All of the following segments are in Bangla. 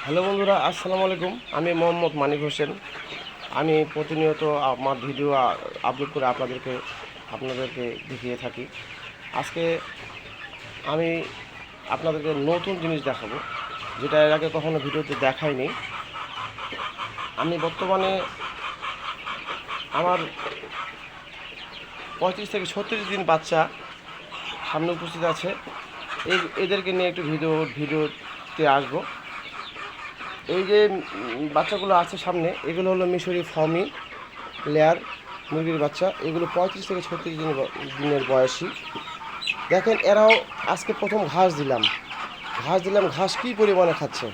হ্যালো বন্ধুরা, আসসালামু আলাইকুম। আমি মোহাম্মদ মানিক হোসেন। আমি প্রতিনিয়ত আমার ভিডিও আপলোড করে আপনাদেরকে দেখিয়ে থাকি। আজকে আমি আপনাদেরকে নতুন জিনিস দেখাবো, যেটা এর আগে কখনো ভিডিওতে দেখাইনি। আমি বর্তমানে আমার 35 থেকে 36 দিন বাচ্চা সামনে উপস্থিত আছে। এদেরকে নিয়ে একটু ভিডিওতে আসবো। এই যে বাচ্চাগুলো আছে সামনে, এগুলো হলো মিশরি ফর্মি লেয়ার মুরগির বাচ্চা। এগুলো 35 থেকে 36 দিনের বয়সী। দেখেন, এরাও আজকে প্রথম ঘাস দিলাম। ঘাস কী পরিমাণে খাচ্ছে।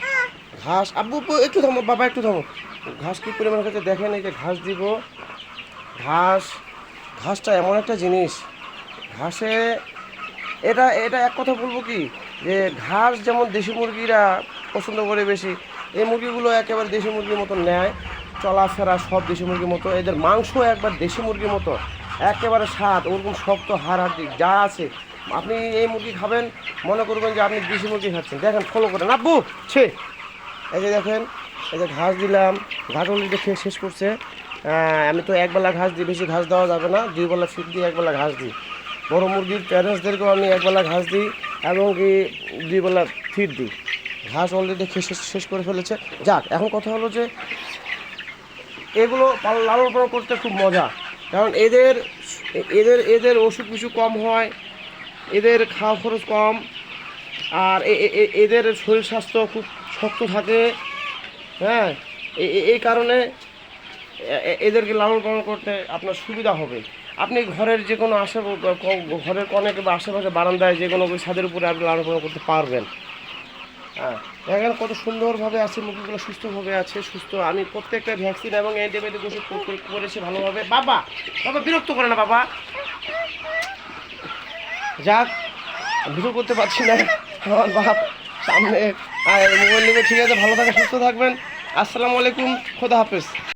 ঘাস আব্বু আব্বু একটু থামো, বাবা একটু থামো। ঘাস কী পরিমাণে খাচ্ছে দেখেন। এই যে ঘাস দিব, ঘাসটা এমন একটা জিনিস। ঘাসে এটা এটা এক কথা বলবো কি, যে ঘাস যেমন দেশি মুরগিরা পছন্দ করে বেশি, এই মুরগিগুলো একেবারে দেশি মুরগির মতো নেয়, চলাফেরা সব দেশি মুরগির মতো। এদের মাংস একবার দেশি মুরগির মতো, একেবারে স্বাদ, ওরকম শক্ত হাড় যা আছে। আপনি এই মুরগি খাবেন, মনে করবেন যে আপনি দেশি মুরগি খাচ্ছেন। দেখেন, ফলো করেন আব্বু। ছে এই যে দেখেন, এই যে ঘাস দিলাম, ঘাস অলরেডি খেয়ে শেষ করছে। আমি তো একবেলা ঘাস দিই, বেশি ঘাস দেওয়া যাবে না। 2 বেলা ফিড দিই, একবেলা ঘাস দিই। বড় মুরগির প্যারেন্টসদেরকেও আমি একবেলা ঘাস দিই এবং কি 2 বেলা ফিড দিই। ঘাস অলরেডি খেয়ে শেষ করে ফেলেছে। যাক, এখন কথা হলো যে এগুলো লালন পালন করতে খুব মজা। কারণ এদের এদের এদের ওষুধ বিষুধ কম হয়, এদের খাওয়া খরচ কম, আর এদের শরীর স্বাস্থ্য খুব শক্ত থাকে। হ্যাঁ, এই কারণে এদেরকে লালন পালন করতে আপনার সুবিধা হবে। আপনি ঘরের যে কোনো ঘরের কনে কিংবা আশেপাশে বারান্দায় যে কোনো ছাদের উপরে আপনি লালন পালন করতে পারবেন। হ্যাঁ, দেখেন কত সুন্দরভাবে আছে মুরগিগুলো, সুস্থভাবে আছে, সুস্থ। আমি প্রত্যেকটা ভ্যাকসিন এবং অ্যান্টিবায়োটিক ওষুধ করেছি ভালোভাবে। বাবা বাবা বিরক্ত করে না বাবা। যাক, ভিডিও করতে পারছি না, আমার বাপ সামনে মোবাইল নেবে। ঠিক আছে, ভালো থাকেন, সুস্থ থাকবেন। আসসালামু আলাইকুম, খোদা হাফেজ।